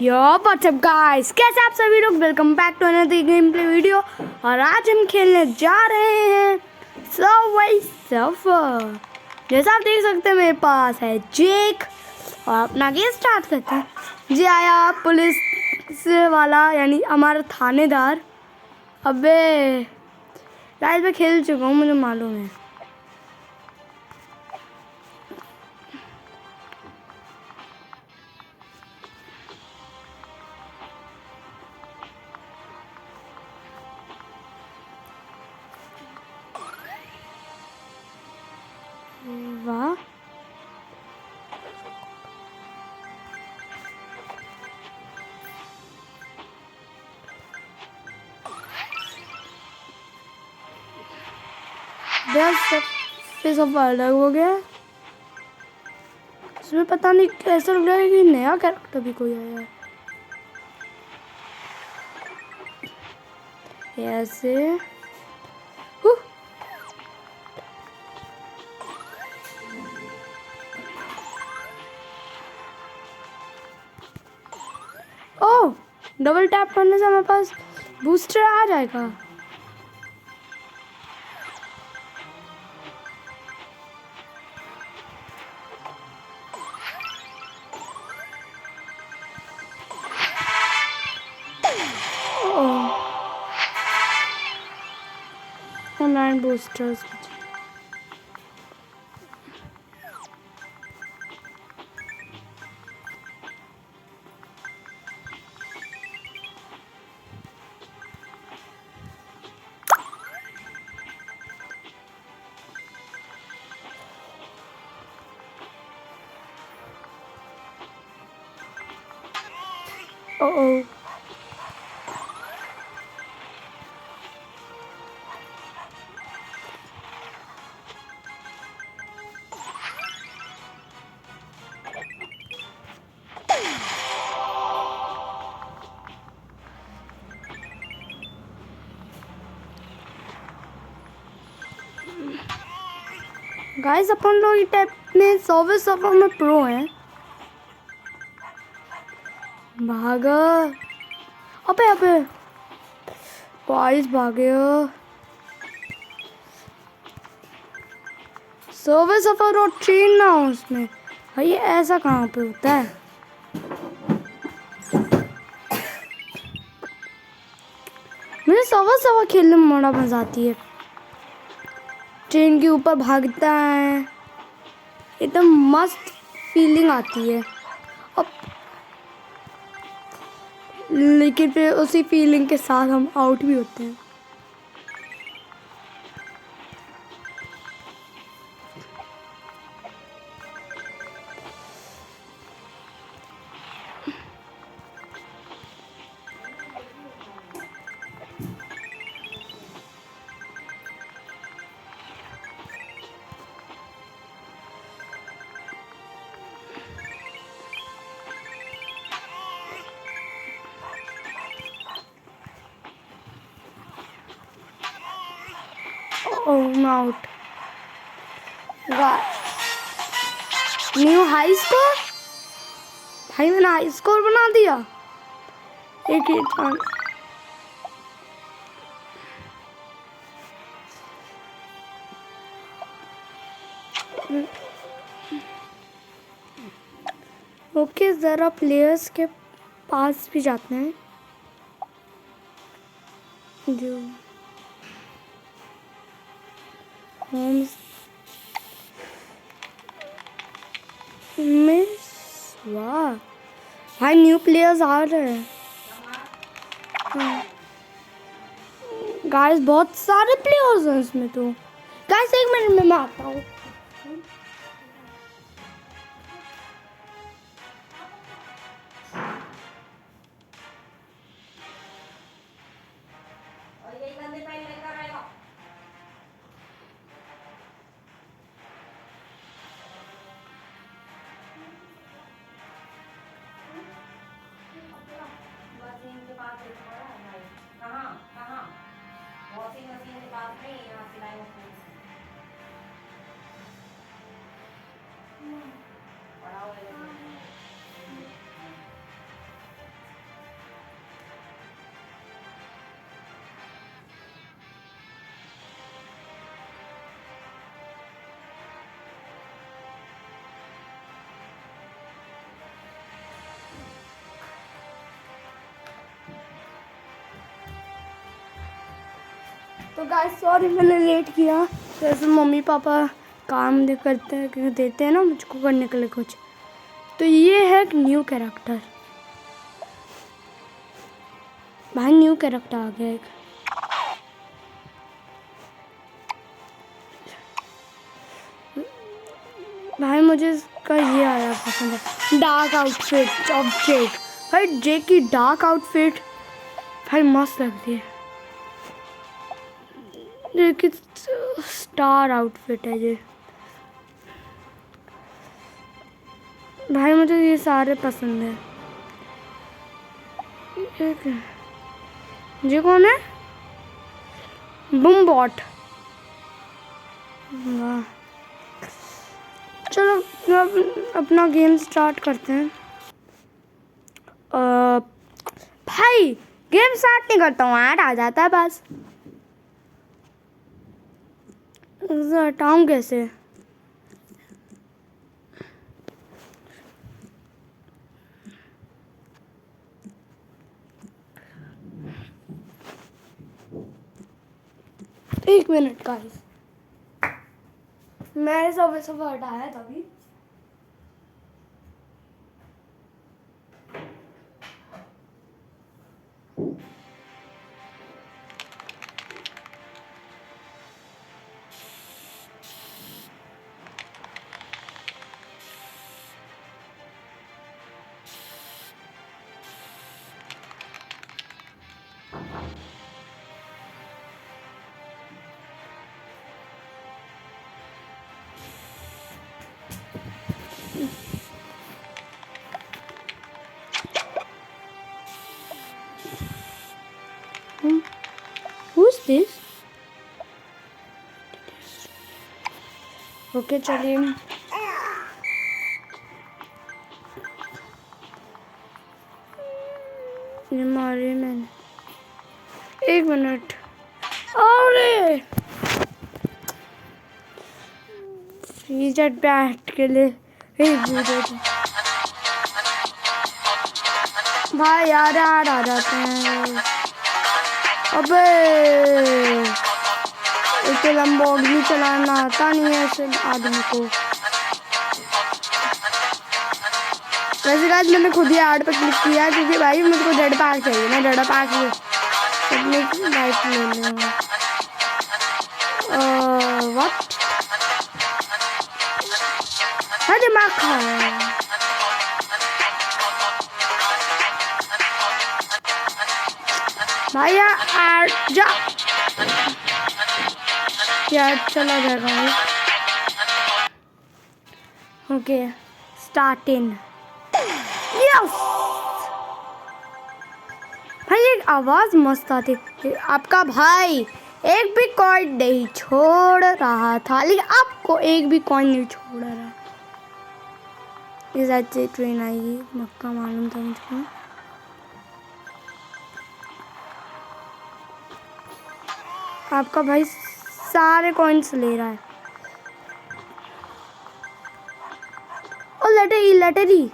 यो WhatsApp guys, कैसे आप सभी लोग। Welcome back to another gameplay video. और आज हम खेलने जा रहे हैं सबवे सर्फर। जैसा आप देख सकते हैं मेरे पास है जेक और अपना गेम स्टार्ट करते हैं। जी आया पुलिस वाला, यानी हमारा थानेदार। अबे गाइस मैं खेल चुका हूँ, मुझे मालूम है। वाह, फिर सब अलग हो गया। इसमें पता नहीं कैसा लग रहा है कि नया कैरेक्टर भी कोई आया है ऐसे। ओह, डबल टैप करने से हमारे पास बूस्टर आ जाएगा। Online boosters. ओह गाइस, अपन लोग इस टाइप में सर्वे सर्वर में प्रो हैं। भागा, अबे अबे गाइस भागे। सर्वे सर्वर और ट्रेन ना हो उसमें भाई, ऐसा कहाँ पे होता है। मुझे सर्वर सर्वर खेलने में बड़ा मजा आती है। ट्रेन के ऊपर भागता है, एकदम मस्त फीलिंग आती है। अब लेकिन फिर उसी फीलिंग के साथ हम आउट भी होते हैं। ओह, मैं आउट। New high score. भाई मैंने हाई स्कोर बना दिया। एक ही ओके, जरा प्लेयर्स के पास भी जाते हैं जो होम्स में। वाह भाई, न्यू प्लेयर्स आ रहे हैं। गाइस बहुत सारे प्लेयर्स हैं इसमें तो। गाइस एक मिनट में मैं आता हूँ। वॉशिंग मशीन के पास नहीं, यहाँ सिलाई मशीन पड़ा हुआ है। तो गाइस सॉरी मैंने लेट किया। जैसे मम्मी पापा काम देते हैं ना मुझको करने के लिए कुछ। तो ये है एक न्यू कैरेक्टर। भाई न्यू कैरेक्टर आ गया एक। भाई मुझे इसका ये आया पसंद है, डार्क आउटफिट ऑफ जेक। भाई जेक की डार्क आउटफिट भाई मस्त लगती है। जेक की स्टार आउटफिट है ये। भाई मुझे ये सारे पसंद है। ये कौन है? Boom bot. वाह, चलो अब अपना गेम स्टार्ट करते हैं। भाई गेम स्टार्ट नहीं करता हूँ, ऐड आ जाता है बस। इसे हटाऊँ कैसे? एक मिनट गाइस, मैंने सब हटाया तभी। Who's this? ओके चलिए। ये मारे मैंने। एक मिनट। अरे फ्रीजर बैठ के लिए भाई यार आ जाते हैं। अबे एक लंबोर्गिनी चलाना आता नहीं है ऐसे आदमी को। वैसे गाइस मैंने खुद ही ऐड पे क्लिक किया क्योंकि भाई मुझको डेड पैक चाहिए। मैं डेड पैक लाइट ले लूँगा। व्हाट? दिमाग खा भाई यार जा यार, चला जाएगा। Okay start in. यस भाई एक आवाज मस्त आती। आपका भाई एक भी कॉइन नहीं छोड़ रहा था, लेकिन आपको एक भी कॉइन नहीं छोड़ रहा। इस अच्छी ट्रेन आएगी, मक्का मालूम था मुझको। आपका भाई सारे कॉइन्स ले रहा है। और लटरी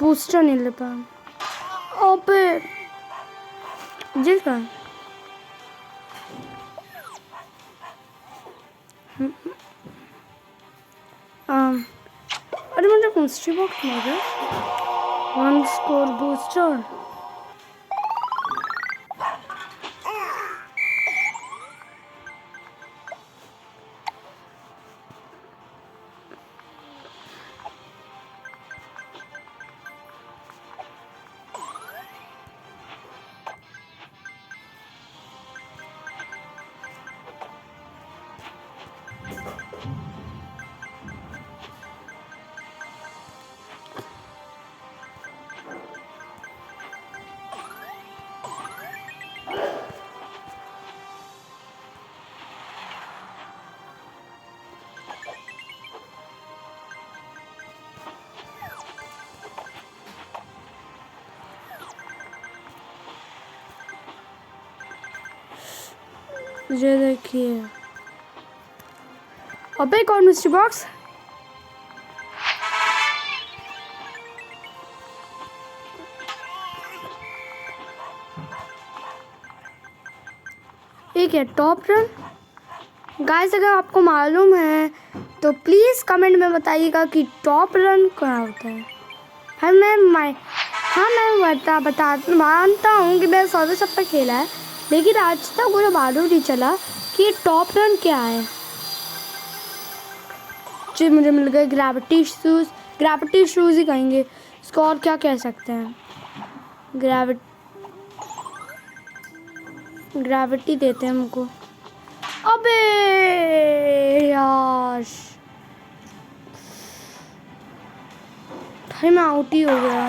बूस्टर नहीं ले पा। अबे जिसका अरे मुझे मिस्ट्री बॉक्स मिल गया। 1 स्कोर बूस्टर। ये देखिए, अबे एक और मिस्ट्री बॉक्स। एक है टॉप रन। गाइस अगर आपको मालूम है तो प्लीज़ कमेंट में बताइएगा कि टॉप रन क्या होता है। हाँ मैं मानता हूँ कि मैं 100 सब पर खेला है, लेकिन आज तक मुझे मालूम नहीं चला कि टॉप रन क्या है। जी मुझे मिल गए ग्रेविटी शूज़ ही कहेंगे इसको, और क्या कह सकते हैं। ग्रेविटी देते हैं हमको। अबे यार भाई मैं आउट ही हो गया।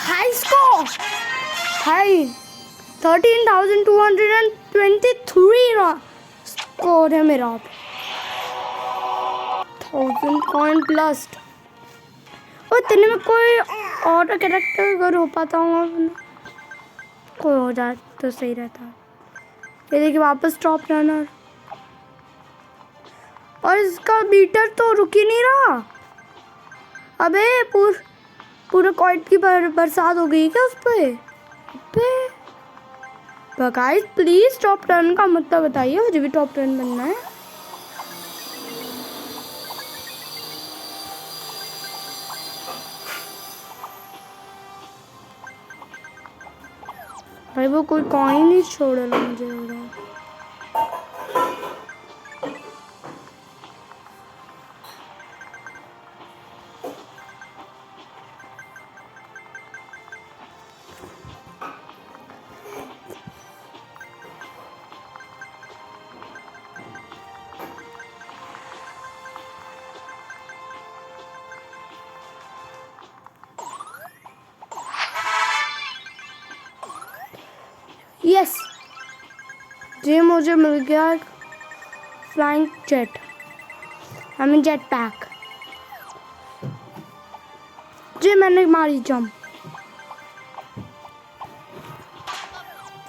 हाई स्कोर, हाई 13,223 स्कोर है मेरा। 1000 कॉइन प्लस। और इतने में कोई और कैरेक्टर अगर हो पाता हूँ, कोई हो जाए तो सही रहता। ये देखिए वापस टॉप रनर, और इसका बीटर तो रुक ही नहीं रहा। अबे पूरे कॉइन की बरसात हो गई क्या उस पे? गाइस प्लीज टॉप रन का मतलब बताइए, मुझे भी टॉप रन बनना है। भाई वो कोई कॉइन नहीं छोड़ रहा मुझे लग रहा है। यस जी मुझे मिल गया flying jet, I mean jet pack. जी मैंने मारी जंप।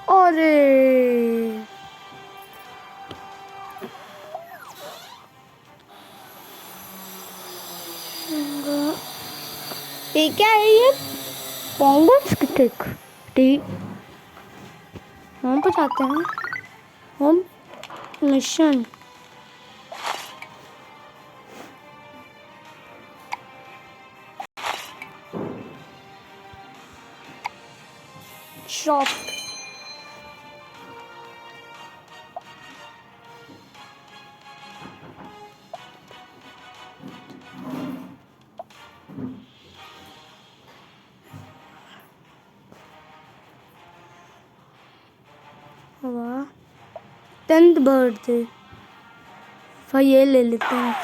अरे ये क्या है? ये पोंगो स्टिक ठीक। हम पे जाते हैं, होम मिशन। शॉप वाह 10th बर्थडे, भाई ये ले लेते हैं।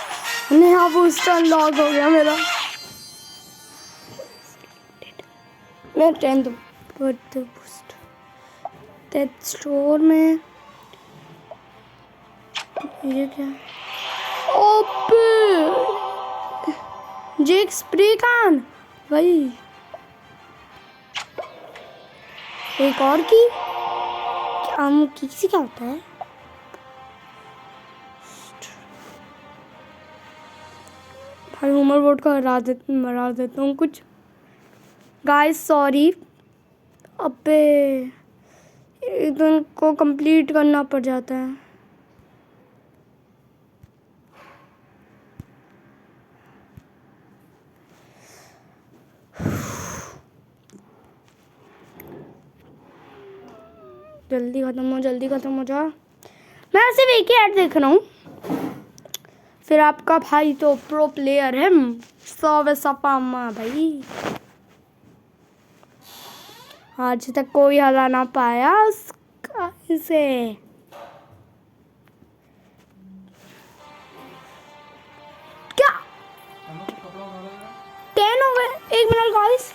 यहाँ बूस्टर अनलॉक हो गया मेरा। मैं 10th birthday boost teeth store में। ये क्या? ओपे जेक स्प्रे कान भाई। एक और की किसी क्या होता है? भाई उमर बोर्ड का मरा देता हूँ कुछ। गाइस सॉरी, अबे इनको कंप्लीट करना पड़ जाता है। जल्दी खत्म हो जा। मैं सिर्फ एक ही ऐड देख रहा हूँ। फिर आपका भाई तो प्रो प्लेयर है, 100 वैसा पामा भाई। आज तक कोई हरा ना पाया उसका इसे। क्या 10 हो गए? 1 मिनट गाइस।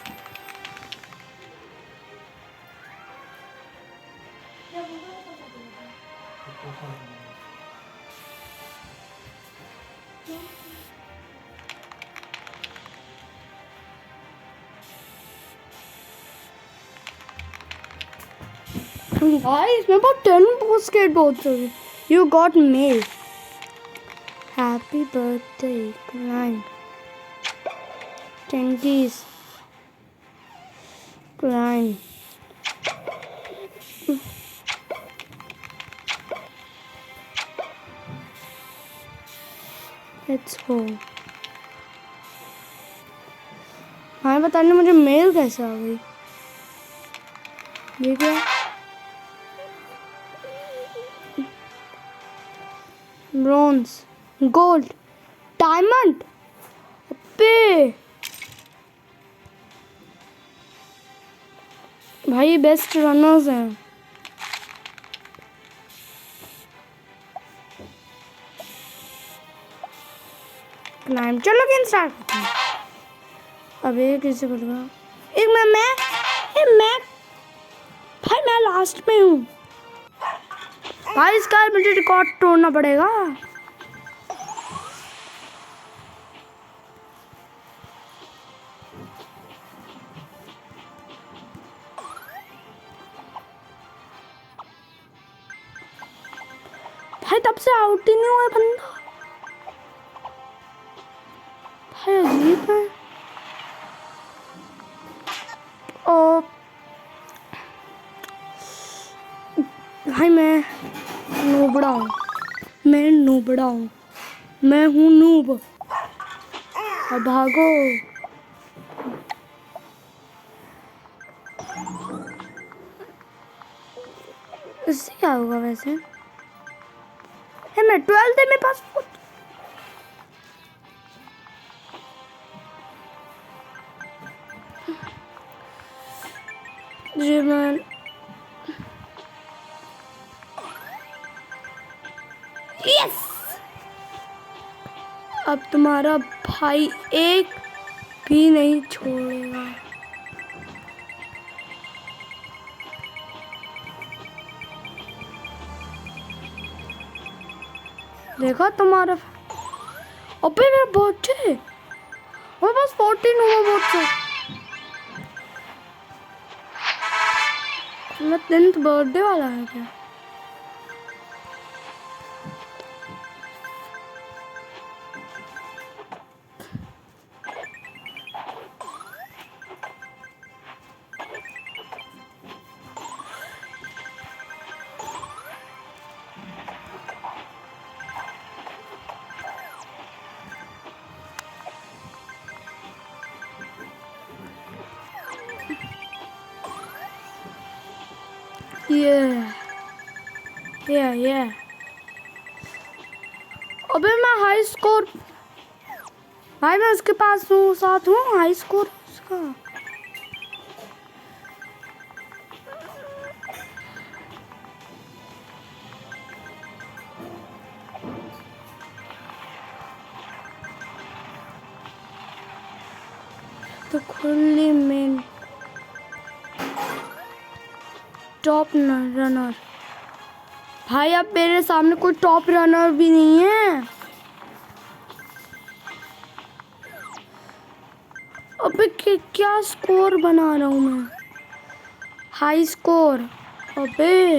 गाइस मेरे पास 10 skateboards है। You got mail. Happy birthday, Klein. 10 keys. Klein. Let's go. हाँ बताने मुझे मेल कैसे आ गई? ये क्या? Bronze, gold, diamond. अबे भाई बेस्ट रनर्स हैं। क्लाइम, चलो गेम स्टार्ट करते हैं। अबे किसी को लगा एक मैं भाई मैं लास्ट में हूँ भाई। इसका मुझे रिकॉर्ड तोड़ना पड़ेगा। भाई तब से आउट ही नहीं हुआ बंदा। भाई अजीब है। ओ भाई मैं नूबड़ा हूँ। मैं हूँ नूब। अब भागो। इससे क्या होगा वैसे? है मैं 12th है मेरे पास। जी मैं यस। अब तुम्हारा भाई एक भी नहीं छोड़ेगा। देखा तुम्हारा। अबे मेरा बर्थडे, मेरे पास 14 हुआ बर्थडे। मेरा 10th बर्थडे वाला है क्या? Yeah. अबे मैं हाई स्कोर भाई मैं उसके पास हूँ, साथ हूँ। हाई स्कोर उसका। तो खुली में टॉप रनर। भाई अब मेरे सामने कोई टॉप रनर भी नहीं है। अबे क्या स्कोर बना रहा हूँ मैं? High score. अबे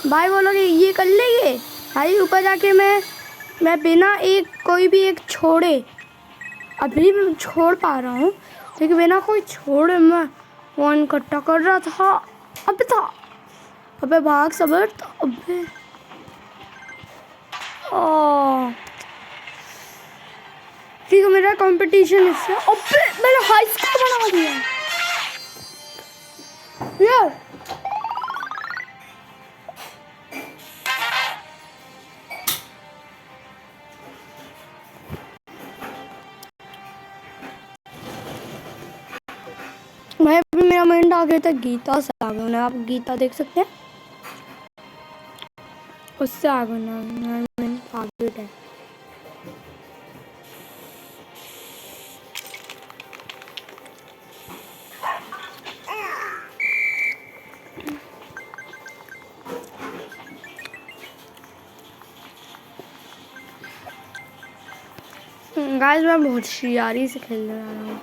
भाई वो लोग ये कर लेंगे भाई। ऊपर जाके मैं बिना एक कोई भी एक छोड़े, अभी भी छोड़ पा रहा हूँ लेकिन बिना कोई छोड़े मैं वन इकट्ठा कर रहा था। अबे भाग सबर। अबे ठीक है मेरा कंपटीशन इससे। अबे मैंने हाई स्कोर बना दिया यार। भाई अभी मेरा माइंड आ गया था गीता से आगे होना। आप गीता देख सकते हैं, उससे आगे होना आगे है। गाइस मैं बहुत होशियारी से खेलने वाला हूँ।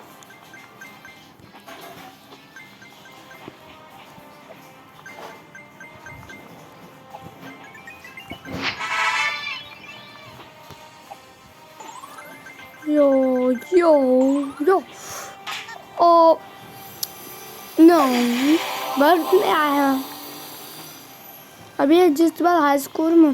यो यो यो ओ नो बर्फ नहीं आया अभी जिस बार हाई स्कूल में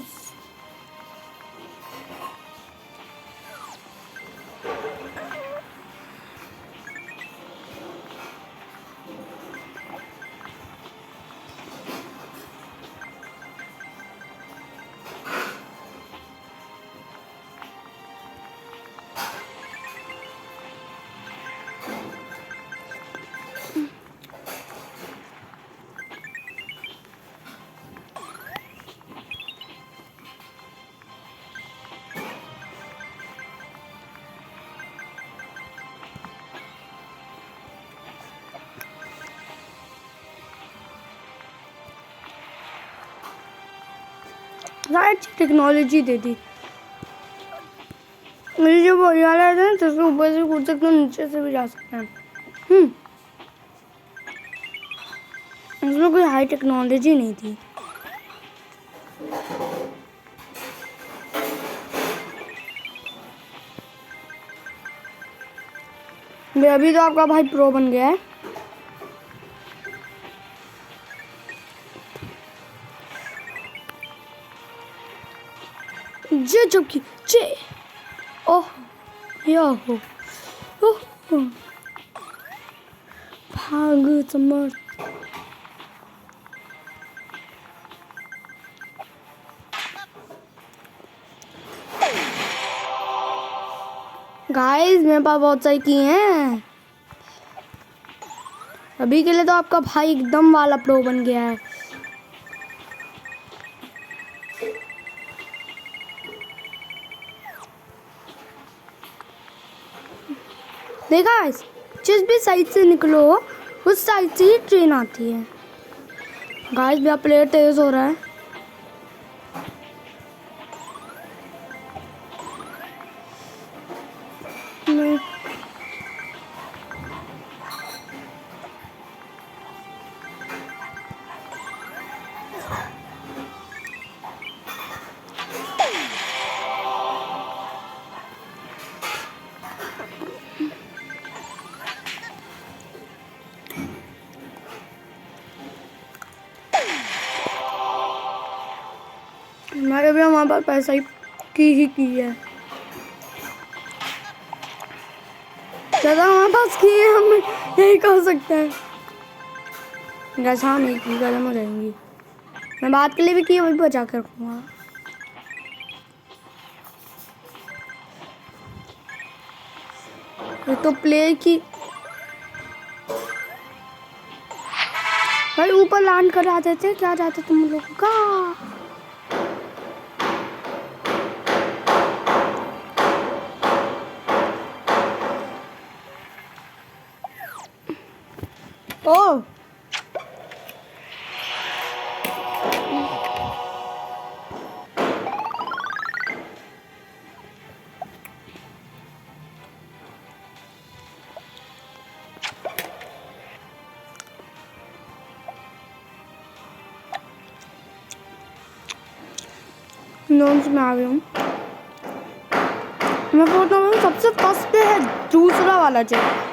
टेक्नोलॉजी दे दी मुझे जो बोलने वाला था ना तो उसके ऊपर से कूद सकते हैं नीचे से भी जा सकते हैं उसमें कोई हाई टेक्नोलॉजी नहीं थी अभी तो आपका भाई प्रो बन गया है जे चुपकी जे ओह यो हो ओह भाग समर्थ गाइस मेरे पास बहुत सारी की हैं अभी के लिए तो आपका भाई एकदम वाला प्रो बन गया है देखा जिस भी साइड से निकलो उस साइड से ही ट्रेन आती है गाइस मेरा प्लेयर तेज हो रहा है हमारे भी हमारे पास पैसा ही है ज़्यादा हमारे पास की है हम यही कर सकते हैं गैस हाँ नहीं की गर्म हो जाएंगी मैं बात के लिए भी की वही बचा कर रखूँगा तो प्ले की भाई ऊपर लैंड कर आते थे क्या जाते तुम लोग का ओ नॉन्स में आ गई हूँ मैं बोलता हूँ सबसे फर्स्ट पे है दूसरा वाला जेट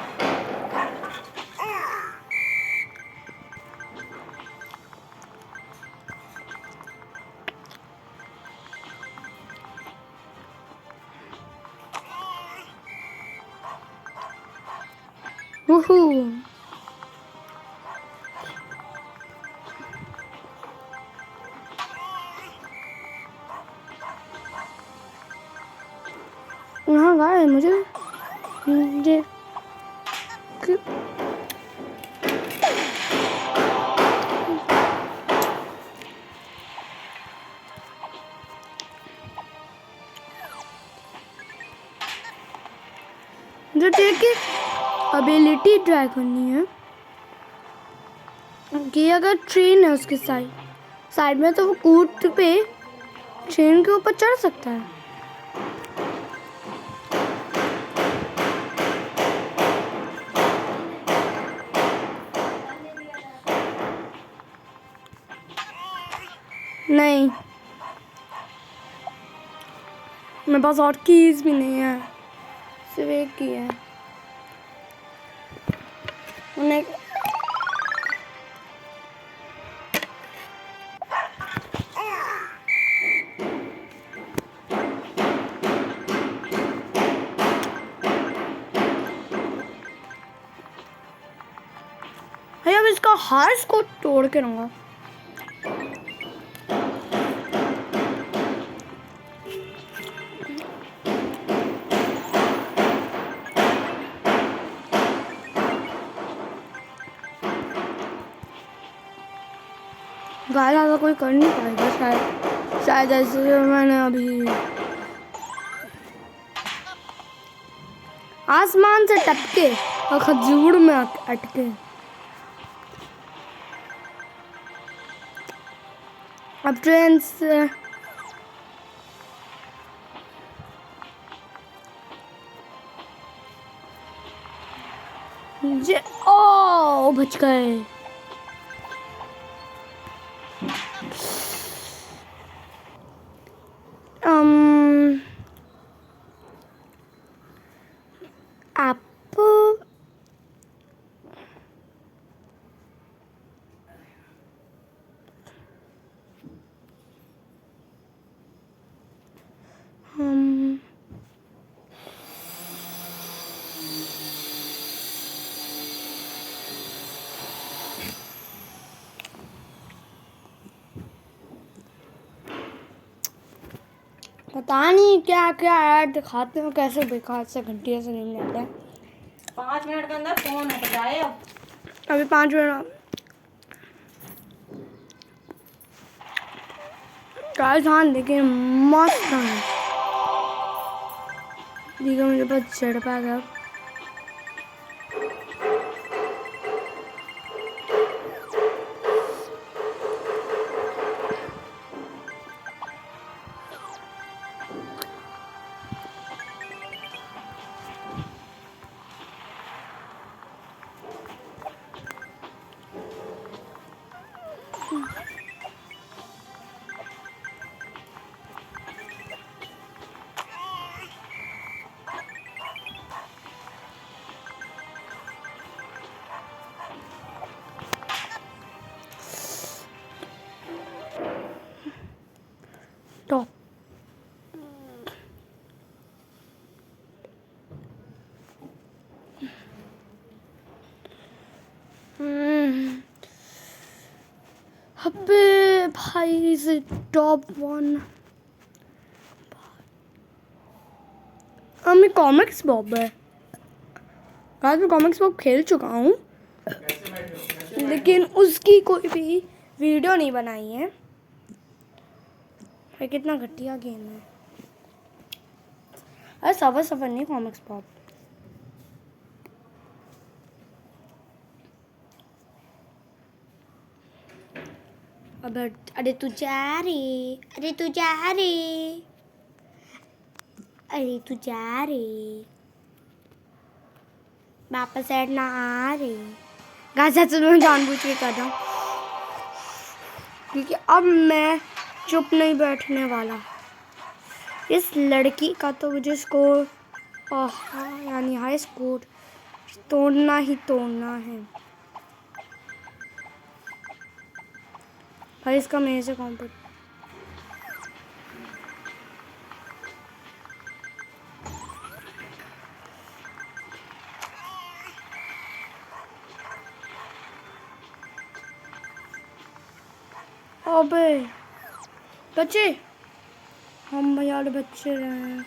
यहाँ गाय मुझे जो देखिए एबिलिटी ट्राई करनी है कि अगर ट्रेन है उसके साइड में तो वो कूद पे ट्रेन के ऊपर चढ़ सकता है नहीं मेरे पास और कीज भी नहीं है सिर्फ एक ही है। उन्हें अब इसका हार्स को तोड़ के रहूंगा। गाला कोई कर नहीं पाएगा शायद ऐसे मैंने अभी आसमान से टपके और खजूर में अटके। अब ट्रेन से ओ बच गए। आप पता नहीं क्या क्या ऐड दिखाते हो, कैसे बेकार से घंटिया से नहीं आता है। 5 मिनट के अंदर फोन हट जाए। अभी 5 मिनट गाइस। हाँ देखिए मस्त है। देखो मुझे बस चढ़ पाएगा। टॉप अबे भाई से टॉप 1 मैं कॉमिक्स बॉब है। आज मैं कॉमिक्स बॉब खेल चुका हूँ, लेकिन उसकी कोई भी वीडियो नहीं बनाई है। भाई कितना घटिया गेम है। अरे सफर नहीं कॉमिक्स बॉब। अरे तू जा रे, अरे तू जा रे, अरे तू जा रे, वापस ऐड ना आ रे। गाजा तो मैं जानबूझ के कर रहा हूँ, क्योंकि अब मैं चुप नहीं बैठने वाला। इस लड़की का तो मुझे स्कोर यानी हाई स्कोर तोड़ना ही तोड़ना है। भाई इसका मेरे से कॉम्पिट अबे बच्चे, हम यार बच्चे रहे हैं।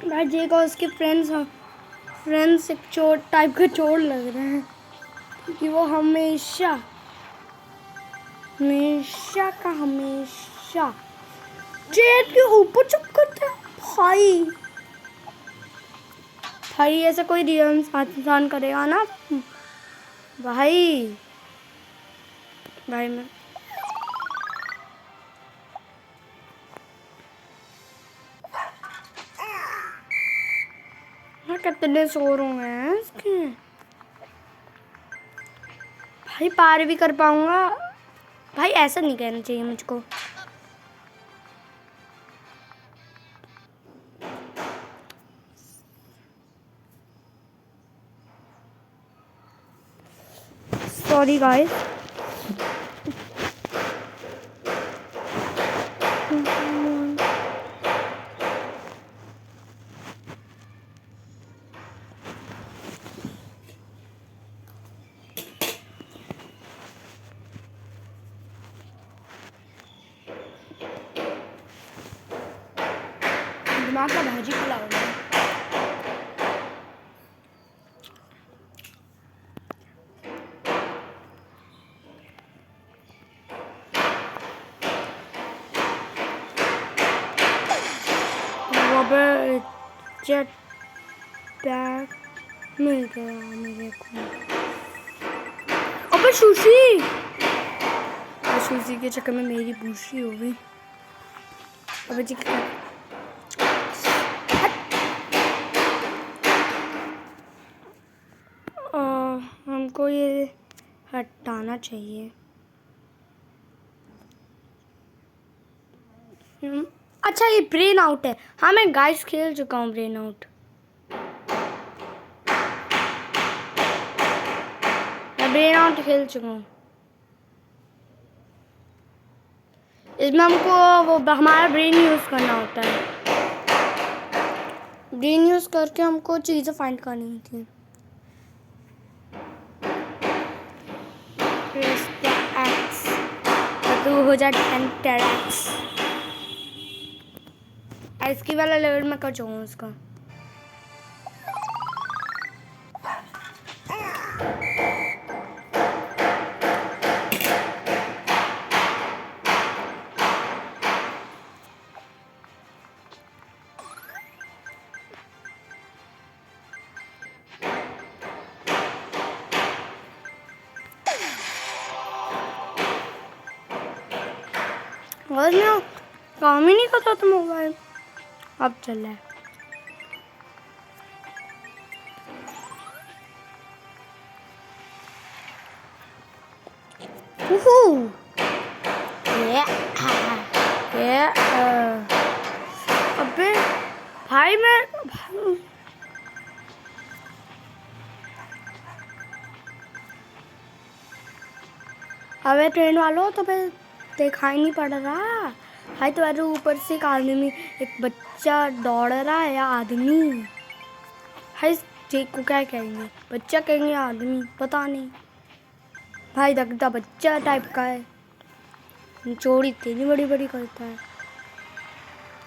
भाई जे का उसके फ्रेंड्स एक चोट टाइप का चोट लग रहे हैं, क्योंकि वो हमेशा का हमेशा ट्रेन के ऊपर चुप करते हैं। भाई ऐसा कोई रियल इंसान करेगा ना भाई। मैं कितने शोर हो गए हैं इसके भाई पार भी कर पाऊंगा। भाई ऐसा नहीं कहना चाहिए मुझको। Sorry guys. दिमाग का भाजी खिलाओ। जेट पैक मिल गया मेरे को। अबे सुशी, सुशी के चक्कर में मेरी बूशी हो गई। अबे जी हमको ये हटाना चाहिए। अच्छा ये ब्रेन आउट है। हाँ मैं गाइस खेल चुका हूँ ब्रेन आउट। मैं ब्रेन आउट खेल चुका हूँ। इसमें हमको वो हमारा ब्रेन यूज़ करना होता है। ब्रेन यूज़ करके हमको चीज़ें फाइंड करनी होती हैं। तो हो जाए 10x। इसकी वाला लेवल में कर जाऊँ उसका। और ना काम ही नहीं करता था मोबाइल। अब चल रहा है। अबे भाई मैं अबे ट्रेन वालों तो फिर दिखाई नहीं पड़ रहा। भाई तुम्हारे ऊपर से एक आदमी, एक बच्चा दौड़ रहा है या आदमी। भाई ठीक को क्या कहेंगे, बच्चा कहेंगे आदमी, पता नहीं। भाई लगता बच्चा टाइप का है। चोरी इतनी बड़ी बड़ी करता है।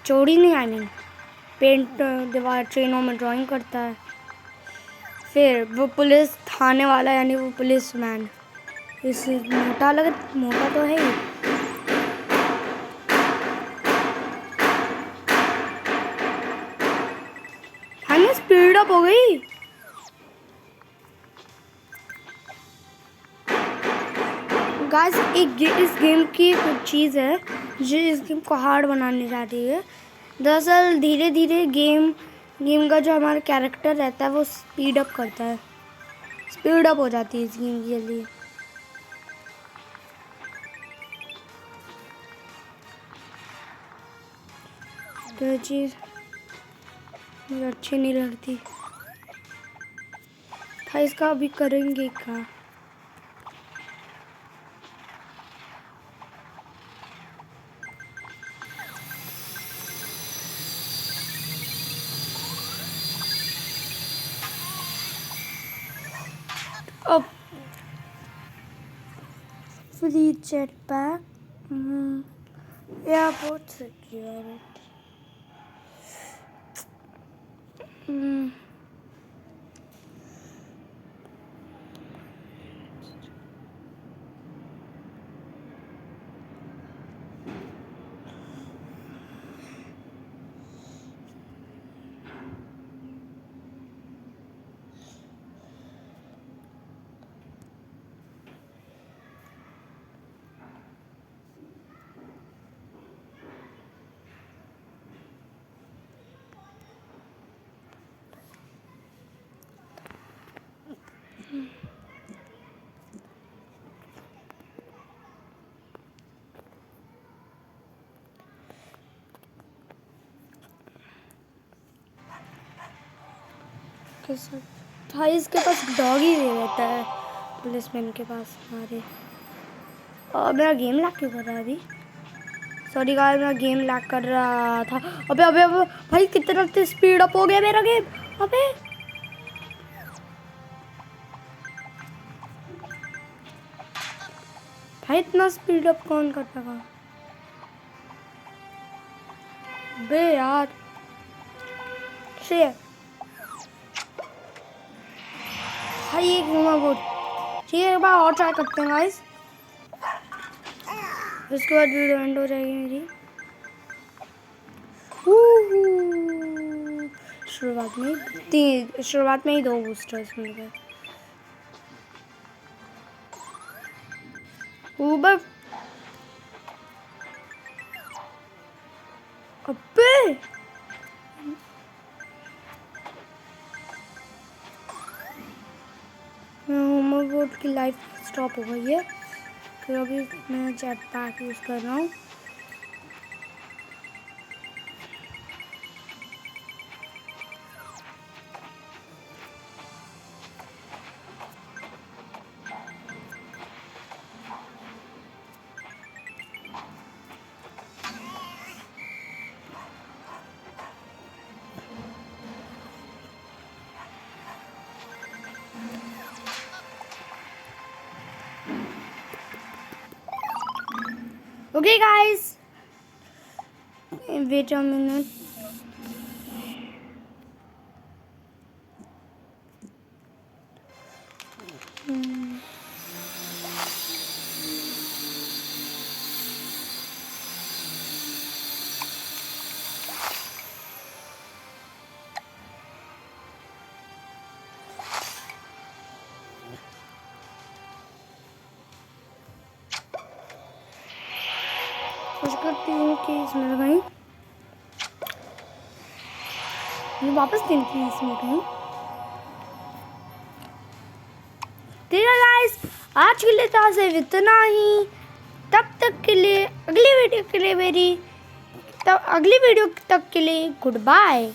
चोरी नहीं आई मीन पेंट दीवार ट्रेनों में ड्राइंग करता है। फिर वो पुलिस थाने वाला यानी वो पुलिस मैन इस मोटा तो है ही। हमें स्पीड अप हो गई। गाइस इस गेम की कुछ चीज़ है जो इस गेम को हार्ड बनाने जा रही है। दरअसल धीरे धीरे गेम का जो हमारा कैरेक्टर रहता है वो स्पीड अप करता है। स्पीड अप हो जाती है इस गेम के लिए। तो ये चीज़ मुझे अच्छी नहीं लगती। था इसका अभी करेंगे क्या। अब free jet pack airport security. इसके साथ भाई इसके पास डॉगी भी रहता है पुलिसमैन के पास हमारे। और मेरा गेम लैग क्यों कर रहा है अभी? सॉरी गाइस, मैं गेम लैग कर रहा था। अबे अबे अबे भाई कितना स्पीड अप हो गया मेरा गेम। अबे भाई इतना स्पीड अप कौन करता था? बे यार शेयर भाई एक बोट। ठीक है एक बार और ट्राई करते हैं गाइस, उसके बाद वीडियो एंड हो जाएगी मेरी। शुरुआत में ही 2 बूस्टर्स मिल गए। ऊबर अबे होमर बोर्ड की लाइफ स्टॉप हो गई है, फिर अभी मैं जेट पैक यूज़ कर रहा हूँ। Okay guys, wait a minute. उसका 3 कीज मिल गई, वापस 3 कीज मिल गई। ठीक है गाइस, आज के लिए तो सिर्फ इतना ही। तब तक के लिए अगली वीडियो के लिए गुड बाय।